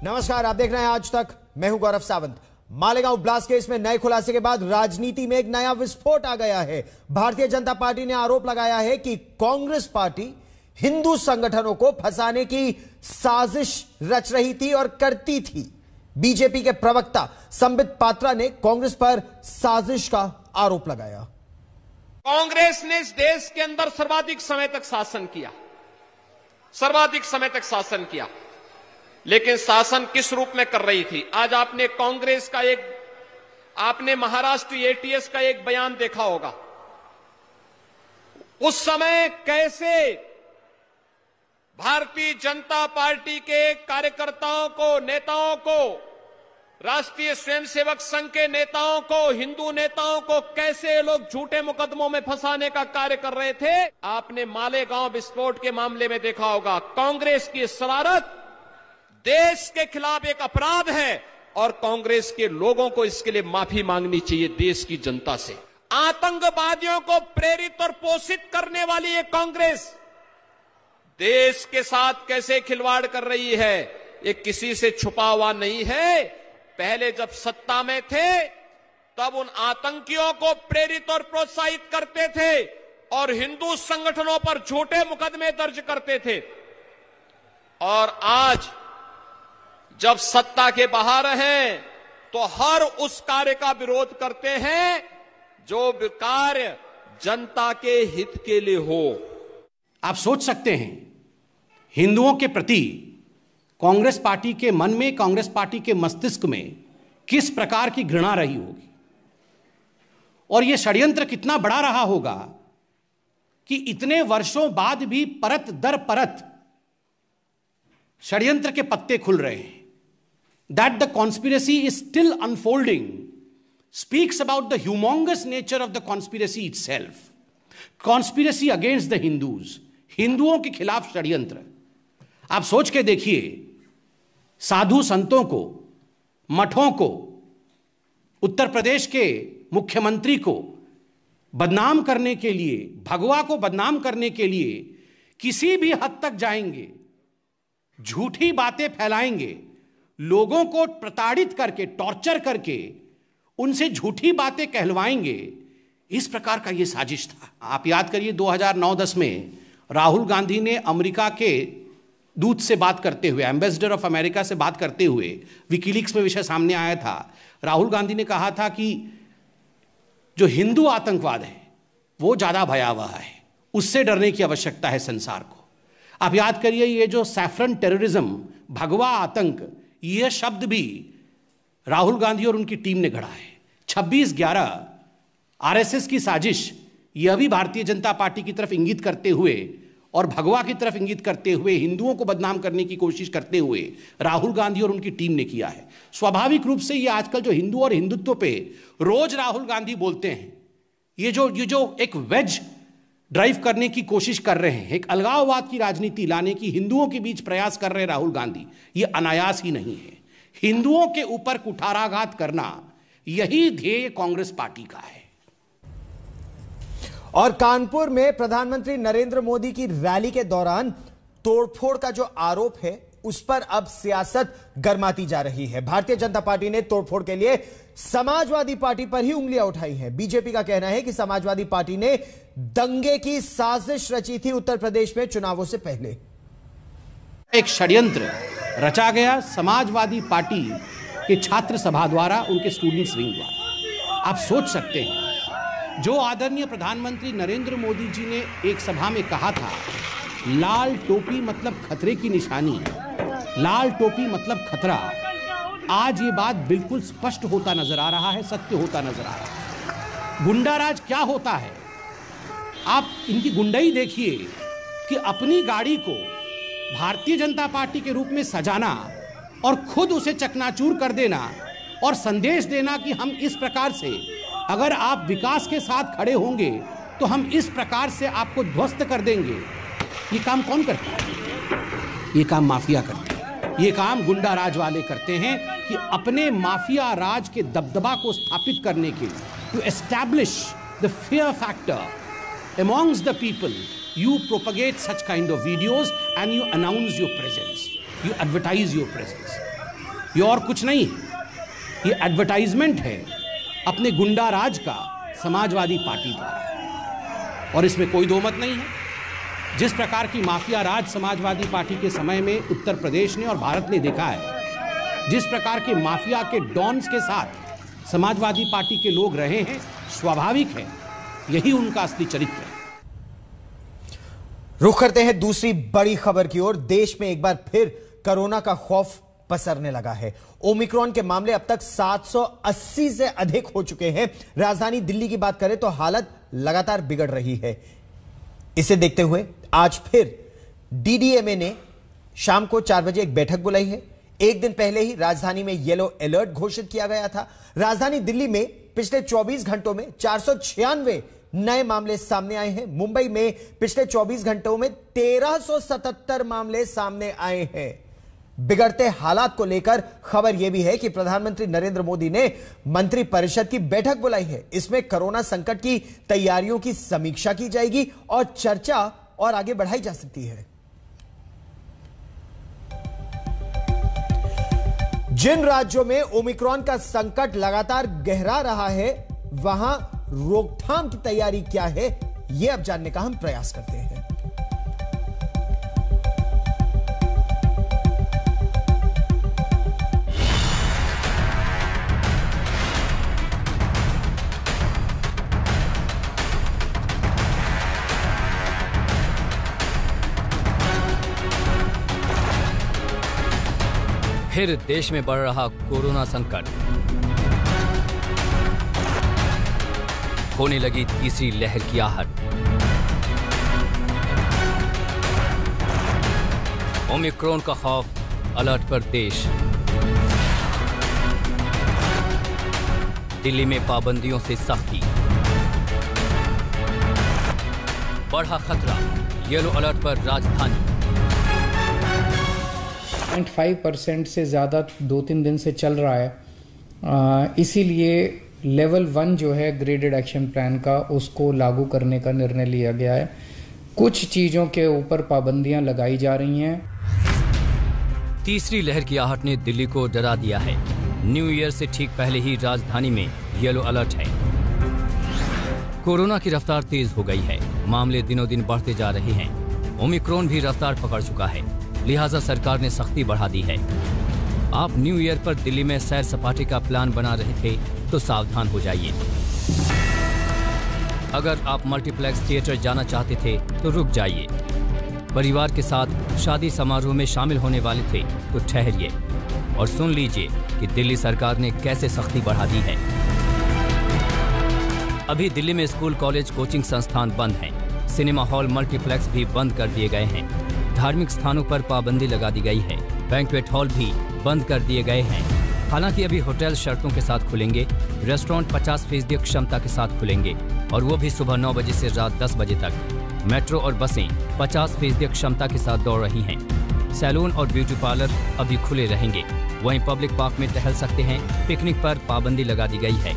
नमस्कार, आप देख रहे हैं आज तक। मैं हूं गौरव सावंत। मालेगांव ब्लास्ट केस में नए खुलासे के बाद राजनीति में एक नया विस्फोट आ गया है। भारतीय जनता पार्टी ने आरोप लगाया है कि कांग्रेस पार्टी हिंदू संगठनों को फंसाने की साजिश रच रही थी और करती थी। बीजेपी के प्रवक्ता संबित पात्रा ने कांग्रेस पर साजिश का आरोप लगाया। कांग्रेस ने इस देश के अंदर सर्वाधिक समय तक शासन किया, लेकिन शासन किस रूप में कर रही थी? आज आपने कांग्रेस का आपने महाराष्ट्र एटीएस का एक बयान देखा होगा। उस समय कैसे भारतीय जनता पार्टी के कार्यकर्ताओं को, नेताओं को, राष्ट्रीय स्वयंसेवक संघ के नेताओं को, हिंदू नेताओं को कैसे लोग झूठे मुकदमों में फंसाने का कार्य कर रहे थे। आपने मालेगांव विस्फोट के मामले में देखा होगा। कांग्रेस की शरारत देश के खिलाफ एक अपराध है और कांग्रेस के लोगों को इसके लिए माफी मांगनी चाहिए देश की जनता से। आतंकवादियों को प्रेरित और पोषित करने वाली ये कांग्रेस देश के साथ कैसे खिलवाड़ कर रही है, ये किसी से छुपा हुआ नहीं है। पहले जब सत्ता में थे तब उन आतंकियों को प्रेरित और प्रोत्साहित करते थे और हिंदू संगठनों पर झूठे मुकदमे दर्ज करते थे, और आज जब सत्ता के बाहर हैं तो हर उस कार्य का विरोध करते हैं जो कार्य जनता के हित के लिए हो। आप सोच सकते हैं हिंदुओं के प्रति कांग्रेस पार्टी के मन में, कांग्रेस पार्टी के मस्तिष्क में किस प्रकार की घृणा रही होगी, और यह षड्यंत्र कितना बड़ा रहा होगा कि इतने वर्षों बाद भी परत दर परत षड्यंत्र के पत्ते खुल रहे हैं। That the conspiracy is still unfolding speaks about the humongous nature of the conspiracy itself. Conspiracy against the Hindus, हिंदुओं के खिलाफ षड्यंत्र। आप सोच के देखिए, साधु संतों को, मठों को, उत्तर प्रदेश के मुख्यमंत्री को बदनाम करने के लिए, भगवा को बदनाम करने के लिए किसी भी हद तक जाएंगे, झूठी बातें फैलाएंगे, लोगों को प्रताड़ित करके, टॉर्चर करके उनसे झूठी बातें कहलवाएंगे। इस प्रकार का यह साजिश था। आप याद करिए 2009-10 में राहुल गांधी ने अमेरिका के दूत से बात करते हुए, एम्बेसडर ऑफ अमेरिका से बात करते हुए, विकीलीक्स में विषय सामने आया था। राहुल गांधी ने कहा था कि जो हिंदू आतंकवाद है वो ज्यादा भयावह है, उससे डरने की आवश्यकता है संसार को। आप याद करिए ये जो सैफरन टेररिज्म, भगवा आतंक, यह शब्द भी राहुल गांधी और उनकी टीम ने गढ़ा है। 26/11 आरएसएस की साजिश, यह भी भारतीय जनता पार्टी की तरफ इंगित करते हुए और भगवा की तरफ इंगित करते हुए, हिंदुओं को बदनाम करने की कोशिश करते हुए राहुल गांधी और उनकी टीम ने किया है। स्वाभाविक रूप से यह आजकल जो हिंदू और हिंदुत्व पे रोज राहुल गांधी बोलते हैं, ये जो एक वेज ड्राइव करने की कोशिश कर रहे हैं, एक अलगाववाद की राजनीति लाने की हिंदुओं के बीच प्रयास कर रहे राहुल गांधी, ये अनायास ही नहीं है। हिंदुओं के ऊपर कुठाराघात करना, यही ध्येय कांग्रेस पार्टी का है। और कानपुर में प्रधानमंत्री नरेंद्र मोदी की रैली के दौरान तोड़फोड़ का जो आरोप है, उस पर अब सियासत गरमाती जा रही है। भारतीय जनता पार्टी ने तोड़फोड़ के लिए समाजवादी पार्टी पर ही उंगलियां उठाई हैं। बीजेपी का कहना है कि समाजवादी पार्टी ने दंगे की साजिश रची थी उत्तर प्रदेश में चुनावों से पहले। एक षड्यंत्र रचा गया समाजवादी पार्टी के छात्र सभा द्वारा, उनके स्टूडेंट्स विंग द्वारा। आप सोच सकते हैं जो आदरणीय प्रधानमंत्री नरेंद्र मोदी जी ने एक सभा में कहा था, लाल टोपी मतलब खतरे की निशानी, लाल टोपी मतलब खतरा, आज ये बात बिल्कुल स्पष्ट होता नजर आ रहा है, सत्य होता नजर आ रहा है। गुंडाराज क्या होता है, आप इनकी गुंडाई देखिए कि अपनी गाड़ी को भारतीय जनता पार्टी के रूप में सजाना और खुद उसे चकनाचूर कर देना और संदेश देना कि हम इस प्रकार से, अगर आप विकास के साथ खड़े होंगे तो हम इस प्रकार से आपको ध्वस्त कर देंगे। ये काम कौन करता है? ये काम माफिया करते हैं, ये काम गुंडा राज वाले करते हैं कि अपने माफिया राज के दबदबा को स्थापित करने के लिए, to establish the fear factor amongst the people, you propagate such kind of videos and you announce your presence, you advertise your presence. ये और कुछ नहीं, ये एडवर्टाइजमेंट है अपने गुंडा राज का समाजवादी पार्टी द्वारा, और इसमें कोई दो मत नहीं है। जिस प्रकार की माफिया राज समाजवादी पार्टी के समय में उत्तर प्रदेश ने और भारत ने देखा है, जिस प्रकार के माफिया के डॉन्स के साथ समाजवादी पार्टी के लोग रहे हैं, स्वाभाविक है यही उनका असली चरित्र है। रुख करते हैं दूसरी बड़ी खबर की ओर। देश में एक बार फिर कोरोना का खौफ पसरने लगा है। ओमिक्रॉन के मामले अब तक 780 से अधिक हो चुके हैं। राजधानी दिल्ली की बात करें तो हालत लगातार बिगड़ रही है। इसे देखते हुए आज फिर डीडीएमए ने शाम को 4 बजे एक बैठक बुलाई है। एक दिन पहले ही राजधानी में येलो अलर्ट घोषित किया गया था। राजधानी दिल्ली में पिछले 24 घंटों में 496 नए मामले सामने आए हैं। मुंबई में पिछले 24 घंटों में 1377 मामले सामने आए हैं। बिगड़ते हालात को लेकर खबर यह भी है कि प्रधानमंत्री नरेंद्र मोदी ने मंत्रिपरिषद की बैठक बुलाई है। इसमें कोरोना संकट की तैयारियों की समीक्षा की जाएगी और चर्चा और आगे बढ़ाई जा सकती है। जिन राज्यों में ओमिक्रॉन का संकट लगातार गहरा रहा है, वहां रोकथाम की तैयारी क्या है, यह अब जानने का हम प्रयास करते हैं। फिर देश में बढ़ रहा कोरोना संकट, होने लगी तीसरी लहर की आहट। ओमिक्रॉन का खौफ, अलर्ट पर देश। दिल्ली में पाबंदियों से सख्ती, बढ़ा खतरा, येलो अलर्ट पर राजधानी। 0.5% से ज़्यादा 2-3 दिन से चल रहा है। इसीलिए लेवल 1 जो है ग्रेडेड एक्शन प्लान का, उसको लागू करने का निर्णय लिया गया है। कुछ चीज़ों के ऊपर पाबंदियां लगाई जा रही हैं। तीसरी लहर की आहट ने दिल्ली को डरा दिया है। न्यू ईयर से ठीक पहले ही राजधानी में येलो अलर्ट है। कोरोना की रफ्तार तेज हो गई है। मामले दिनों दिन बढ़ते जा रहे हैं। ओमिक्रॉन भी रफ्तार पकड़ चुका है, लिहाजा सरकार ने सख्ती बढ़ा दी है। आप न्यू ईयर पर दिल्ली में सैर सपाटे का प्लान बना रहे थे तो सावधान हो जाइए। अगर आप मल्टीप्लेक्स थिएटर जाना चाहते थे तो रुक जाइए। परिवार के साथ शादी समारोह में शामिल होने वाले थे तो ठहरिए और सुन लीजिए कि दिल्ली सरकार ने कैसे सख्ती बढ़ा दी है। अभी दिल्ली में स्कूल, कॉलेज, कोचिंग संस्थान बंद हैं। सिनेमा हॉल, मल्टीप्लेक्स भी बंद कर दिए गए हैं। धार्मिक स्थानों पर पाबंदी लगा दी गई है। बैंक्वेट हॉल भी बंद कर दिए गए हैं। हालांकि अभी होटल शर्तों के साथ खुलेंगे। रेस्टोरेंट 50% क्षमता के साथ खुलेंगे और वो भी सुबह 9 बजे से रात 10 बजे तक। मेट्रो और बसें 50% क्षमता के साथ दौड़ रही हैं। सैलून और ब्यूटी पार्लर अभी खुले रहेंगे। वहीं पब्लिक पार्क में टहल सकते हैं। पिकनिक पर पाबंदी लगा दी गई है।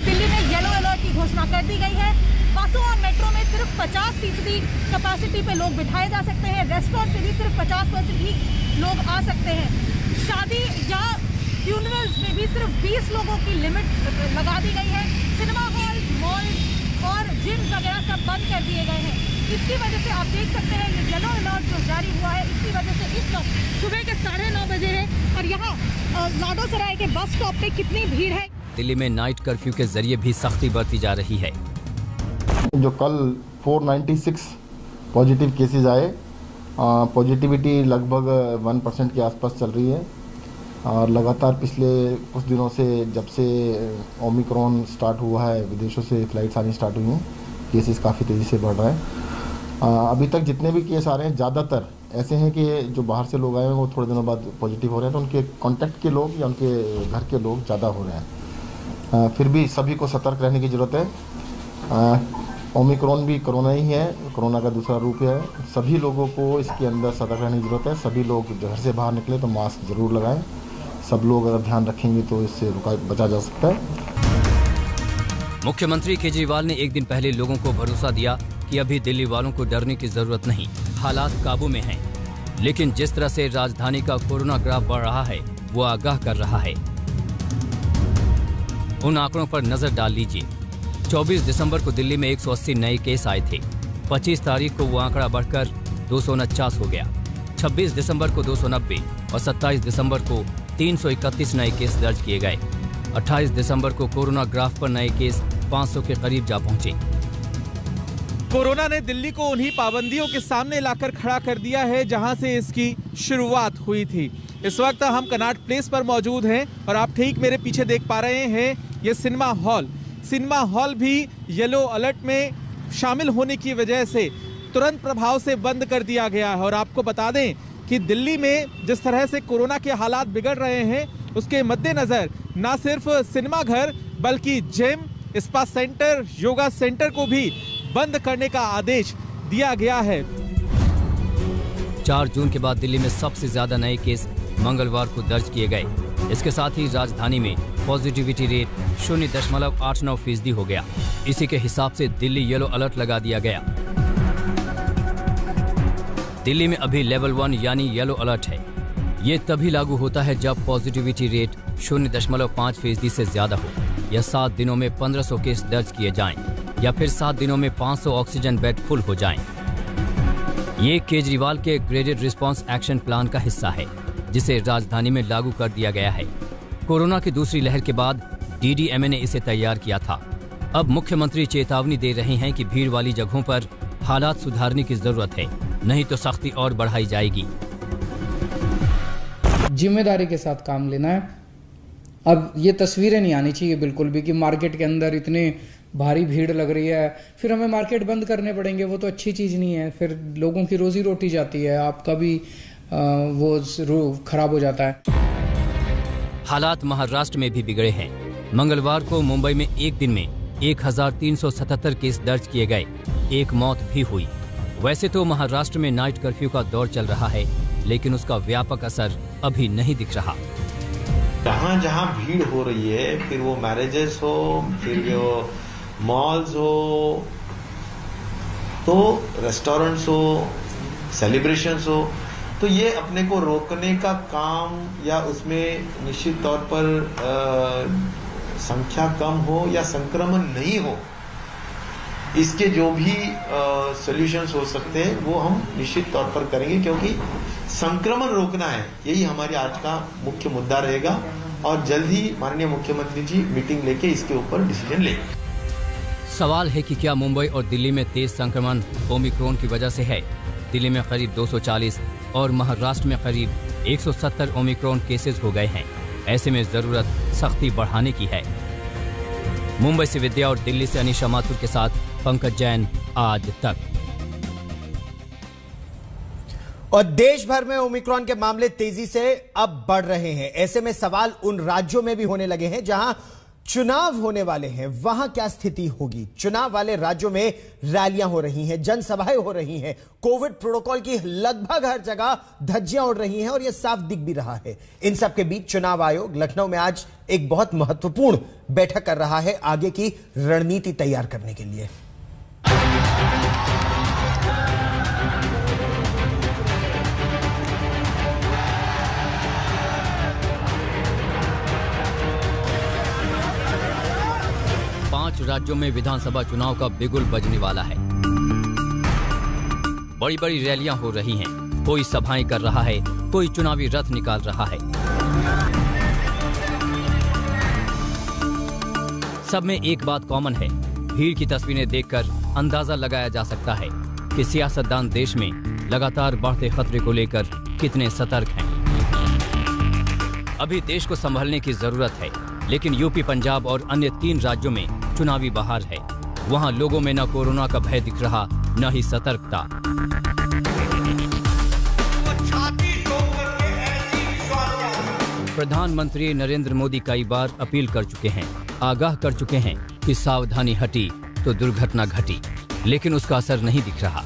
दिल्ली में येलो अलर्ट की घोषणा कर दी गई है। बसों और मेट्रो में सिर्फ 50% कैपेसिटी पे लोग बिठाए जा सकते हैं। रेस्टोरेंट पे भी सिर्फ 50% ही लोग आ सकते हैं। शादी या फ्यूनरल्स में भी सिर्फ 20 लोगों की लिमिट लगा दी गई है। सिनेमा हॉल, मॉल और जिम वगैरह सब बंद कर दिए गए हैं। इसकी वजह से आप देख सकते हैं ये येलो अलर्ट जो जारी हुआ है, इसकी वजह से इस वक्त सुबह के 9:30 बजे है और यहाँ लाडोसराय के बस स्टॉप पे कितनी भीड़ है। दिल्ली में नाइट कर्फ्यू के जरिए भी सख्ती बरती जा रही है। जो कल 496 पॉजिटिव केसेस आए, पॉजिटिविटी लगभग 1% के आसपास चल रही है और लगातार पिछले कुछ दिनों से जब से ओमिक्रॉन स्टार्ट हुआ है, विदेशों से फ्लाइट्स आनी स्टार्ट हुई हैं, केसेस काफ़ी तेज़ी से बढ़ रहा है। अभी तक जितने भी केस आ रहे हैं ज़्यादातर ऐसे हैं कि जो बाहर से लोग आए हैं वो थोड़े दिनों बाद पॉजिटिव हो रहे हैं, तो उनके कॉन्टैक्ट के लोग या उनके घर के लोग ज़्यादा हो रहे हैं। फिर भी सभी को सतर्क रहने की ज़रूरत है। ओमिक्रॉन भी कोरोना ही है, कोरोना का दूसरा रूप है। सभी लोगों को इसके अंदर सतर्क रहने की ज़रूरत है। सभी लोग घर से बाहर निकले तो मास्क ज़रूर लगाएं। सब लोग अगर ध्यान रखेंगे तो इससे बचा जा सकता है। मुख्यमंत्री केजरीवाल ने एक दिन पहले लोगों को भरोसा दिया कि अभी दिल्ली वालों को डरने की जरूरत नहीं, हालात काबू में हैं। लेकिन जिस तरह से राजधानी का कोरोना ग्राफ बढ़ रहा है वो आगाह कर रहा है। उन आंकड़ों पर नजर डाल लीजिए। 24 दिसंबर को दिल्ली में 180 नए केस आए थे। 25 तारीख को वो आंकड़ा बढ़कर 249 हो गया। 26 दिसंबर को 290 और 27 दिसंबर को 331 नए केस दर्ज किए गए। 28 दिसंबर को कोरोना ग्राफ पर नए केस 500 के करीब जा पहुंचे। कोरोना ने दिल्ली को उन्हीं पाबंदियों के सामने लाकर खड़ा कर दिया है जहां से इसकी शुरुआत हुई थी। इस वक्त हम कनॉट प्लेस पर मौजूद हैं और आप ठीक मेरे पीछे देख पा रहे हैं ये सिनेमा हॉल। सिनेमा हॉल भी येलो अलर्ट में शामिल होने की वजह से तुरंत प्रभाव से बंद कर दिया गया है। और आपको बता दें कि दिल्ली में जिस तरह से कोरोना के हालात बिगड़ रहे हैं उसके मद्देनजर न सिर्फ सिनेमा घर बल्कि gym, spa centre, yoga centre को भी बंद करने का आदेश दिया गया है। 4 जून के बाद दिल्ली में सबसे ज्यादा नए केस मंगलवार को दर्ज किए गए। इसके साथ ही राजधानी में पॉजिटिविटी रेट 0.89% हो गया। इसी के हिसाब से दिल्ली येलो अलर्ट लगा दिया गया। दिल्ली में अभी लेवल 1 यानी येलो अलर्ट है। ये तभी लागू होता है जब पॉजिटिविटी रेट 0.5% से ज्यादा हो, या 7 दिनों में 1500 केस दर्ज किए जाएं, या फिर 7 दिनों में 500 ऑक्सीजन बेड फुल हो जाएं। ये केजरीवाल के ग्रेडेड रिस्पांस एक्शन प्लान का हिस्सा है जिसे राजधानी में लागू कर दिया गया है। कोरोना की दूसरी लहर के बाद डीडीएमए ने इसे तैयार किया था। अब मुख्यमंत्री चेतावनी दे रहे हैं कि भीड़ वाली जगहों पर हालात सुधारने की जरूरत है, नहीं तो सख्ती और बढ़ाई जाएगी। जिम्मेदारी के साथ काम लेना है। अब ये तस्वीरें नहीं आनी चाहिए बिल्कुल भी कि मार्केट के अंदर इतने भारी भीड़ लग रही है फिर हमें मार्केट बंद करने पड़ेंगे। वो तो अच्छी चीज नहीं है, फिर लोगों की रोजी रोटी जाती है, आपका भी वो खराब हो जाता है। हालात महाराष्ट्र में भी बिगड़े हैं। मंगलवार को मुंबई में एक दिन में 1377 केस दर्ज किए गए, एक मौत भी हुई। वैसे तो महाराष्ट्र में नाइट कर्फ्यू का दौर चल रहा है, लेकिन उसका व्यापक असर अभी नहीं दिख रहा। जहाँ जहाँ भीड़ हो रही है, फिर वो मैरिजेस हो, फिर वो मॉल्स हो, तो रेस्टोरेंट्स हो, सेलिब्रेशंस हो, तो ये अपने को रोकने का काम या उसमें निश्चित तौर पर संख्या कम हो या संक्रमण नहीं हो, इसके जो भी सॉल्यूशंस हो सकते हैं वो हम निश्चित तौर पर करेंगे, क्योंकि संक्रमण रोकना है, यही हमारी आज का मुख्य मुद्दा रहेगा। और जल्द ही माननीय मुख्यमंत्री जी मीटिंग लेके इसके ऊपर डिसीजन लेंगे। सवाल है कि क्या मुंबई और दिल्ली में तेज संक्रमण ओमिक्रॉन की वजह से है? दिल्ली में करीब 240 और महाराष्ट्र में करीब 170 ओमिक्रॉन केसेस हो गए हैं। ऐसे में जरूरत सख्ती बढ़ाने की है। मुंबई से विद्या और दिल्ली से अनीशा माथुर के साथ पंकज जैन, आज तक। और देश भर में ओमिक्रॉन के मामले तेजी से अब बढ़ रहे हैं। ऐसे में सवाल उन राज्यों में भी होने लगे हैं जहां चुनाव होने वाले हैं, वहां क्या स्थिति होगी। चुनाव वाले राज्यों में रैलियां हो रही हैं, जनसभाएं हो रही हैं, कोविड प्रोटोकॉल की लगभग हर जगह धज्जियां उड़ रही हैं और यह साफ दिख भी रहा है। इन सब के बीच चुनाव आयोग लखनऊ में आज एक बहुत महत्वपूर्ण बैठक कर रहा है आगे की रणनीति तैयार करने के लिए। राज्यों में विधानसभा चुनाव का बिगुल बजने वाला है। बड़ी बड़ी रैलियां हो रही हैं, कोई सभाएं कर रहा है, कोई चुनावी रथ निकाल रहा है। सब में एक बात कॉमन है, भीड़ की तस्वीरें देखकर अंदाजा लगाया जा सकता है कि सियासतदान देश में लगातार बढ़ते खतरे को लेकर कितने सतर्क हैं। अभी देश को संभलने की जरूरत है, लेकिन यूपी, पंजाब और अन्य 3 राज्यों में चुनावी बहार है। वहां लोगों में न कोरोना का भय दिख रहा, न ही सतर्कता। प्रधानमंत्री नरेंद्र मोदी कई बार अपील कर चुके हैं, आगाह कर चुके हैं कि सावधानी हटी तो दुर्घटना घटी, लेकिन उसका असर नहीं दिख रहा।